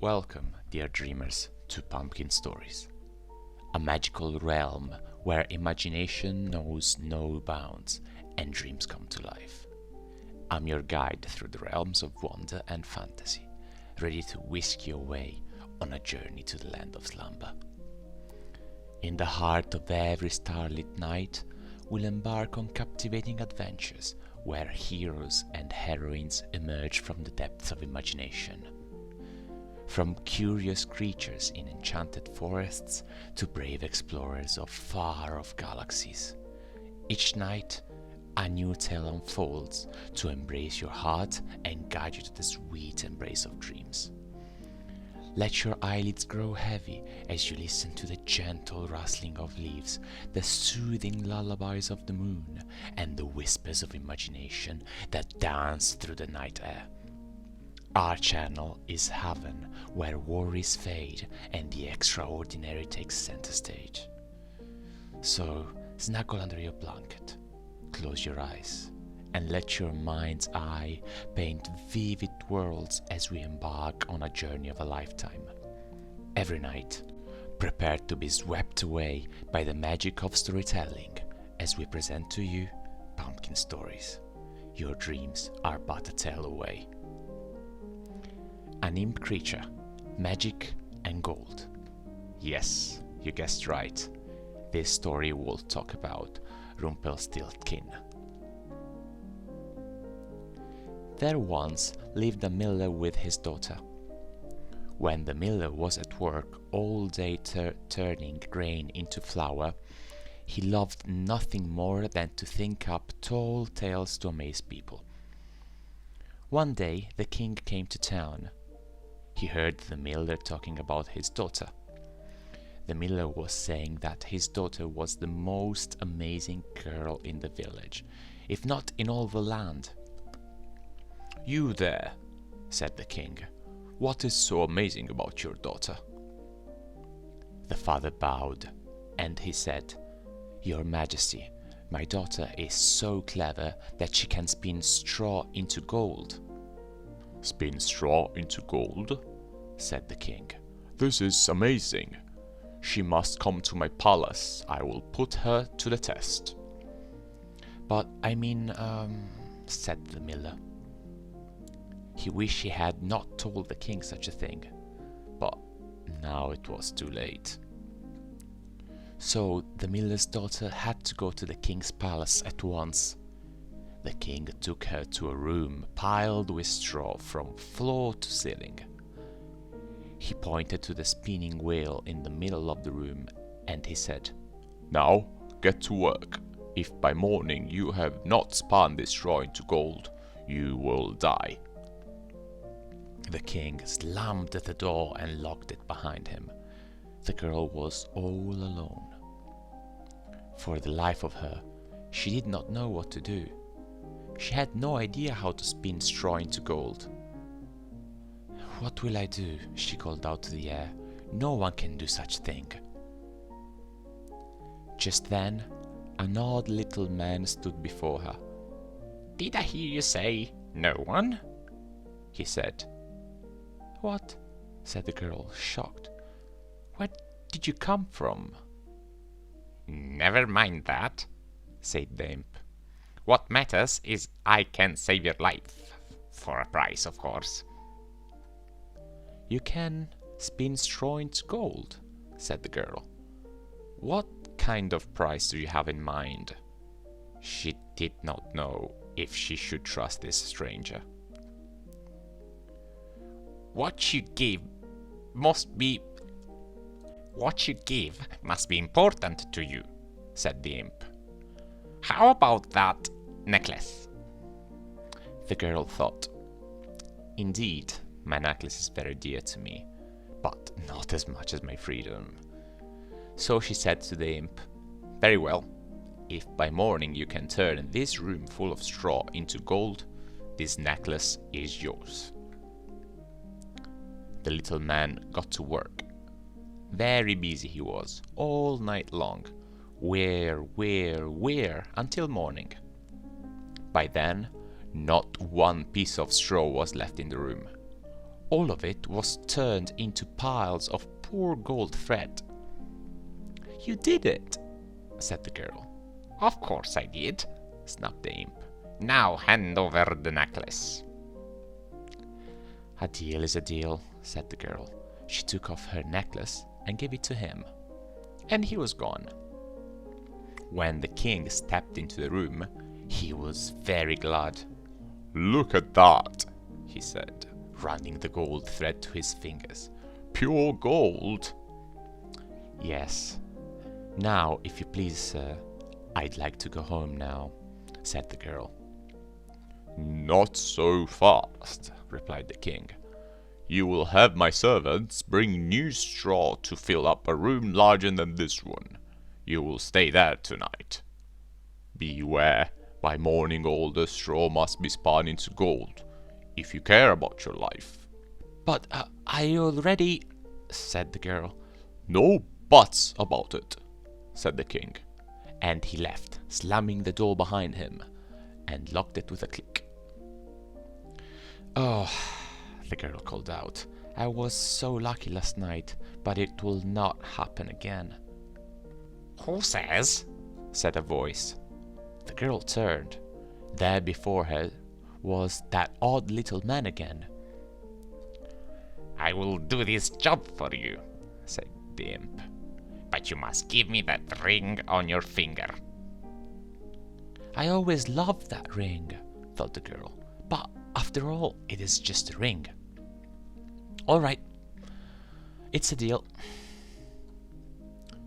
Welcome, dear dreamers, to Pumpkin Stories, a magical realm where imagination knows no bounds and dreams come to life. I'm your guide through the realms of wonder and fantasy, ready to whisk you away on a journey to the land of slumber. In the heart of every starlit night, we'll embark on captivating adventures where heroes and heroines emerge from the depths of imagination. From curious creatures in enchanted forests to brave explorers of far-off galaxies. Each night, a new tale unfolds to embrace your heart and guide you to the sweet embrace of dreams. Let your eyelids grow heavy as you listen to the gentle rustling of leaves, the soothing lullabies of the moon, and the whispers of imagination that dance through the night air. Our channel is heaven, where worries fade and the extraordinary takes center stage. So, snuggle under your blanket, close your eyes, and let your mind's eye paint vivid worlds as we embark on a journey of a lifetime. Every night, prepare to be swept away by the magic of storytelling as we present to you Pumpkin Stories. Your dreams are but a tale away. An imp creature, magic and gold. Yes, you guessed right. This story will talk about Rumpelstiltskin. There once lived a miller with his daughter. When the miller was at work all day turning grain into flour, he loved nothing more than to think up tall tales to amaze people. One day the king came to town. He heard the miller talking about his daughter. The miller was saying that his daughter was the most amazing girl in the village, if not in all the land. "You there," said the king, "what is so amazing about your daughter?" The father bowed, and he said, "Your Majesty, my daughter is so clever that she can spin straw into gold." "Spin straw into gold?" said the king. "This is amazing. She must come to my palace. I will put her to the test." "But I mean, said the miller. He wished he had not told the king such a thing, but now it was too late. So the miller's daughter had to go to the king's palace at once. The king took her to a room piled with straw from floor to ceiling. He pointed to the spinning wheel in the middle of the room and he said, "Now get to work. If by morning you have not spun this straw into gold, you will die." The king slammed the door and locked it behind him. The girl was all alone. For the life of her, she did not know what to do. She had no idea how to spin straw into gold. "What will I do?" she called out to the air. "No one can do such thing." Just then, an odd little man stood before her. "Did I hear you say no one?" he said. "What?" said the girl, shocked. "Where did you come from?" "Never mind that," said the imp. "What matters is I can save your life, for a price, of course." "You can spin straw into gold," said the girl. "What kind of price do you have in mind?" She did not know if she should trust this stranger. What you give must be important to you," said the imp. "How about that necklace?" The girl thought, "Indeed, my necklace is very dear to me, but not as much as my freedom." So she said to the imp, "Very well, if by morning you can turn this room full of straw into gold, this necklace is yours." The little man got to work. Very busy he was, all night long, wear, until morning. By then, not one piece of straw was left in the room. All of it was turned into piles of poor gold thread. "You did it," said the girl. "Of course I did," snapped the imp. "Now hand over the necklace." "A deal is a deal," said the girl. She took off her necklace and gave it to him, and he was gone. When the king stepped into the room, he was very glad. "Look at that," he said, running the gold thread to his fingers. "Pure gold." "Yes. Now, if you please, sir, I'd like to go home now," said the girl. "Not so fast," replied the king. "You will have my servants bring new straw to fill up a room larger than this one. You will stay there tonight. Beware, by morning all the straw must be spun into gold, if you care about your life." "But I already—" said the girl. "No buts about it," said the king. And he left, slamming the door behind him, and locked it with a click. "Oh," the girl called out, "I was so lucky last night, but it will not happen again." "Who says?" said a voice. The girl turned. There before her was that odd little man again. "I will do this job for you," said the imp. "But you must give me that ring on your finger." "I always loved that ring," thought the girl. "But after all, it is just a ring." "All right, it's a deal."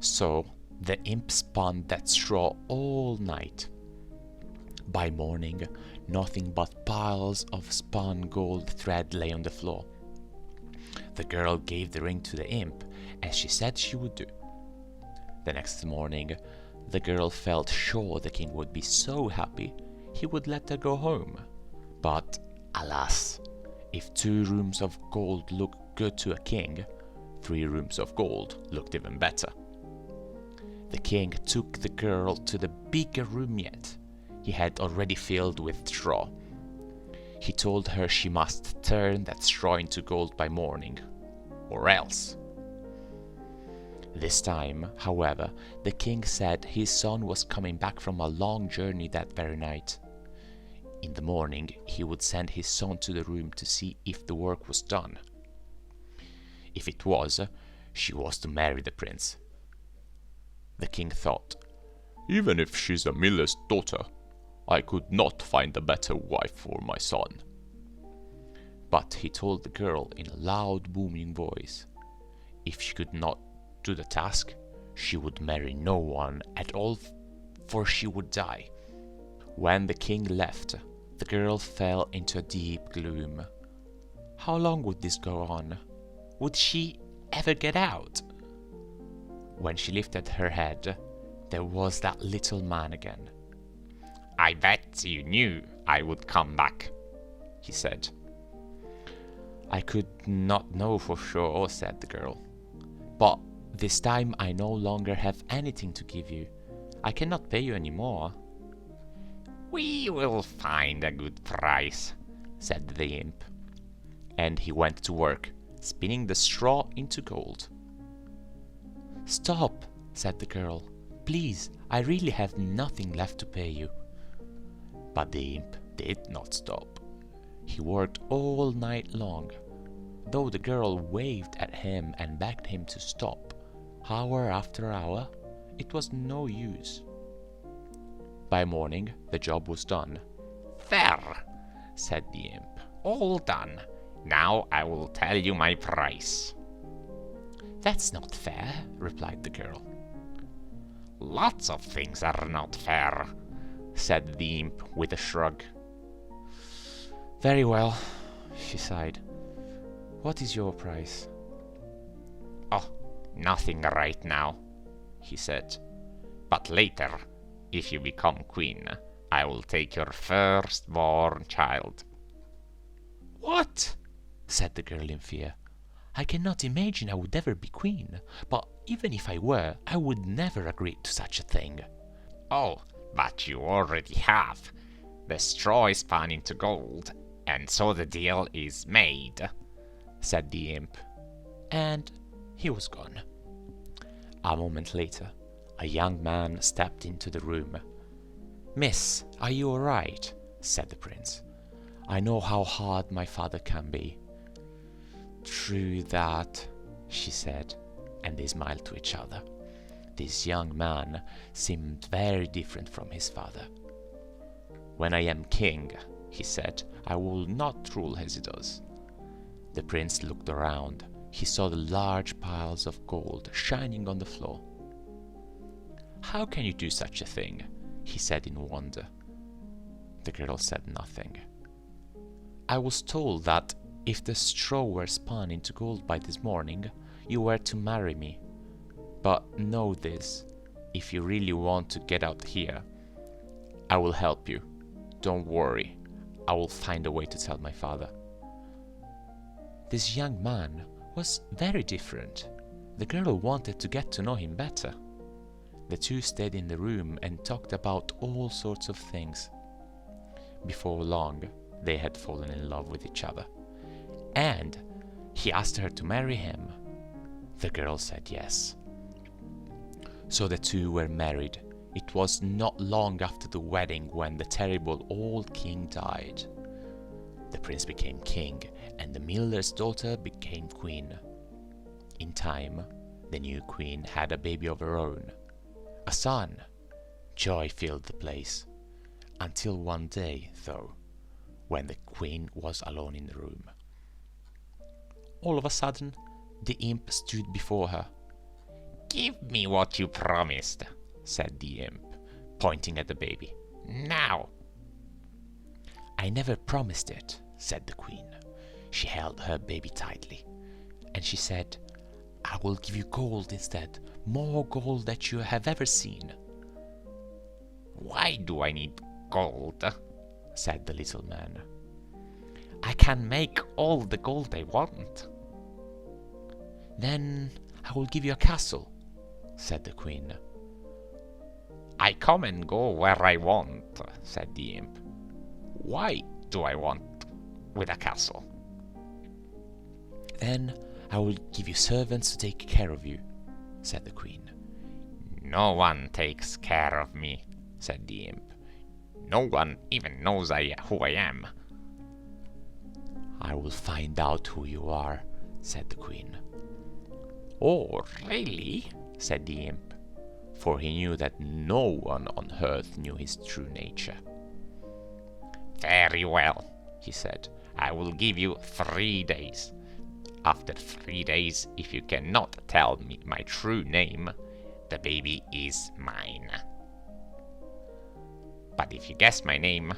So the imp spun that straw all night. By morning, nothing but piles of spun gold thread lay on the floor. The girl gave the ring to the imp, as she said she would do. The next morning, the girl felt sure the king would be so happy he would let her go home. But, alas, if 2 rooms of gold looked good to a king, 3 rooms of gold looked even better. The king took the girl to the bigger room yet. He had already filled with straw. He told her she must turn that straw into gold by morning, or else. This time, however, the king said his son was coming back from a long journey that very night. In the morning, he would send his son to the room to see if the work was done. If it was, she was to marry the prince. The king thought, "Even if she's a miller's daughter, I could not find a better wife for my son." But he told the girl in a loud, booming voice, if she could not do the task, she would marry no one at all, for she would die. When the king left, the girl fell into a deep gloom. How long would this go on? Would she ever get out? When she lifted her head, there was that little man again. "I bet you knew I would come back," he said. "I could not know for sure," said the girl. "But this time I no longer have anything to give you. I cannot pay you any more." "We will find a good price," said the imp. And he went to work, spinning the straw into gold. "Stop," said the girl. "Please, I really have nothing left to pay you." But the imp did not stop. He worked all night long. Though the girl waved at him and begged him to stop, hour after hour, it was no use. By morning, the job was done. "There," said the imp. "All done. Now I will tell you my price." "That's not fair," replied the girl. "Lots of things are not fair," said the imp with a shrug. "Very well," she sighed. "What is your price?" "Oh, nothing right now," he said. "But later, if you become queen, I will take your firstborn child." "What?" said the girl in fear. "I cannot imagine I would ever be queen, but even if I were, I would never agree to such a thing." "Oh, but you already have. The straw is spun into gold, and so the deal is made," said the imp, and he was gone. A moment later, a young man stepped into the room. "Miss, are you all right?" said the prince. "I know how hard my father can be." "True that," she said, and they smiled to each other. This young man seemed very different from his father. "When I am king," he said, "I will not rule as he does." The prince looked around. He saw the large piles of gold shining on the floor. "How can you do such a thing?" he said in wonder. The girl said nothing. "I was told that if the straw were spun into gold by this morning, you were to marry me. But know this, if you really want to get out here, I will help you. Don't worry, I will find a way to tell my father." This young man was very different. The girl wanted to get to know him better. The two stayed in the room and talked about all sorts of things. Before long, they had fallen in love with each other. And he asked her to marry him. The girl said yes. So the two were married. It was not long after the wedding when the terrible old king died. The prince became king, and the miller's daughter became queen. In time, the new queen had a baby of her own, a son. Joy filled the place. Until one day, though, when the queen was alone in the room. All of a sudden, the imp stood before her. "Give me what you promised," said the imp, pointing at the baby. "Now." "I never promised it," said the queen. She held her baby tightly, and she said, "I will give you gold instead, more gold than you have ever seen." "Why do I need gold?" said the little man. "I can make all the gold I want." "Then I will give you a castle," said the queen. "I come and go where I want," said the imp. "Why do I want with a castle?" "Then I will give you servants to take care of you," said the queen. "No one takes care of me," said the imp. "No one even knows who I am." "I will find out who you are," said the queen. "Oh, really?" said the imp, for he knew that no one on earth knew his true nature. "Very well," he said. "I will give you 3 days. After 3 days, if you cannot tell me my true name, the baby is mine. But if you guess my name,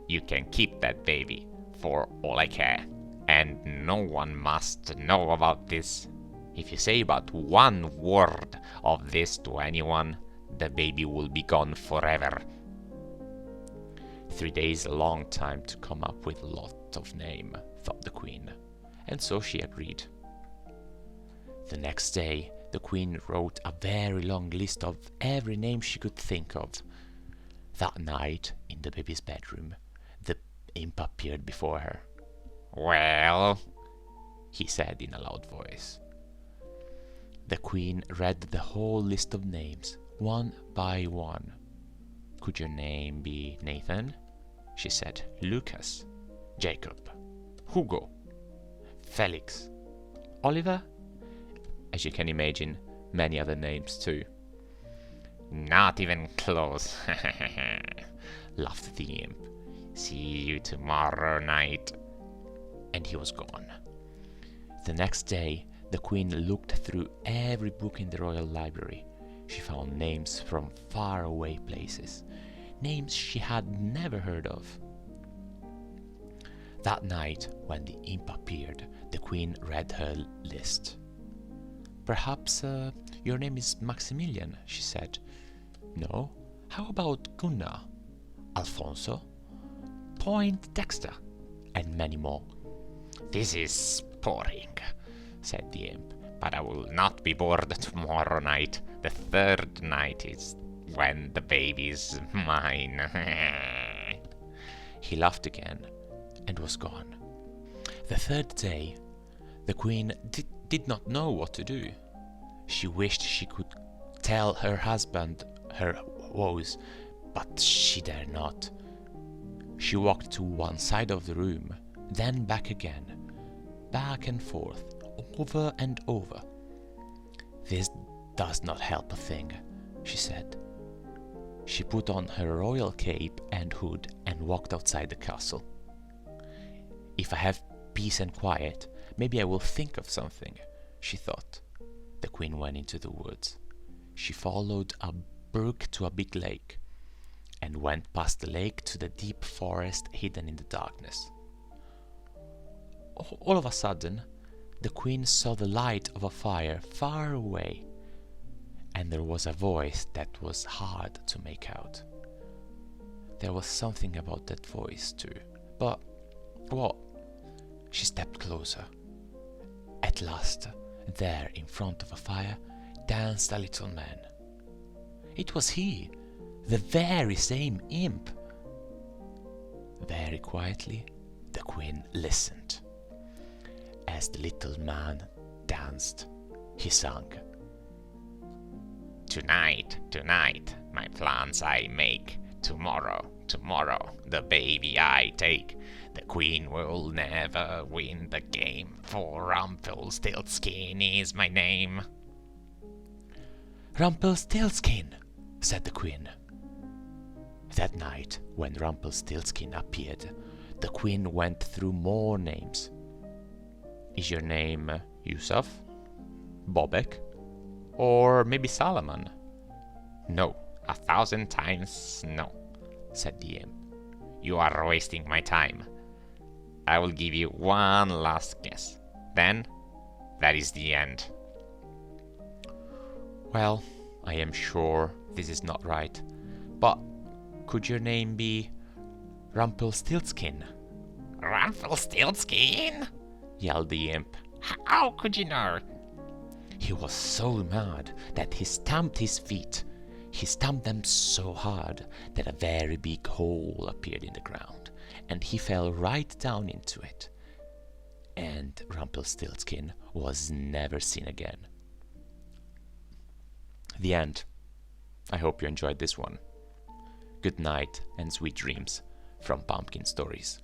you can keep that baby for all I care. And no one must know about this. If you say but one word of this to anyone, the baby will be gone forever." 3 days a long time to come up with a lot of name, thought the queen, and so she agreed. The next day, the queen wrote a very long list of every name she could think of. That night, in the baby's bedroom, the imp appeared before her. "Well," he said in a loud voice. The queen read the whole list of names, one by one. "Could your name be Nathan?" she said. "Lucas, Jacob, Hugo, Felix, Oliver?" As you can imagine, many other names too. "Not even close," laughed the imp. "See you tomorrow night." And he was gone. The next day, the queen looked through every book in the royal library. She found names from faraway places, names she had never heard of. That night, when the imp appeared, the queen read her list. "Perhaps your name is Maximilian," she said. "No? How about Gunnar, Alfonso, Point Dexter, and many more?" "This is boring," said the imp, "but I will not be bored tomorrow night. The 3rd night is when the baby's mine." He laughed again and was gone. The 3rd day, The queen did not know what to do. She wished she could tell her husband her woes, but she dared not. She walked to one side of the room, then back again, back and forth, over and over. "This does not help a thing," she said. She put on her royal cape and hood and walked outside the castle. "If I have peace and quiet, maybe I will think of something," she thought. The queen went into the woods. She followed a brook to a big lake, and went past the lake to the deep forest hidden in the darkness. All of a sudden, the queen saw the light of a fire far away, and there was a voice that was hard to make out. There was something about that voice too, but what? She stepped closer. At last, there in front of a fire, danced a little man. It was he, the very same imp. Very quietly, the queen listened. As the little man danced, he sang. Tonight, tonight, my plans I make. Tomorrow, tomorrow, the baby I take. The queen will never win the game, for Rumpelstiltskin is my name. "Rumpelstiltskin," said the queen. That night, when Rumpelstiltskin appeared, the queen went through more names. "Is your name Yusuf? Bobek? Or maybe Solomon?" No, 1,000 times no, said the imp. You are wasting my time. I will give you one last guess. Then, that is the end. "Well, I am sure this is not right, but could your name be Rumpelstiltskin?" Rumpelstiltskin? Yelled the imp. How could you know? He was so mad that he stamped his feet. He stamped them so hard that a very big hole appeared in the ground, and he fell right down into it. And Rumpelstiltskin was never seen again. The end. I hope you enjoyed this one. Good night and sweet dreams from Pumpkin Stories.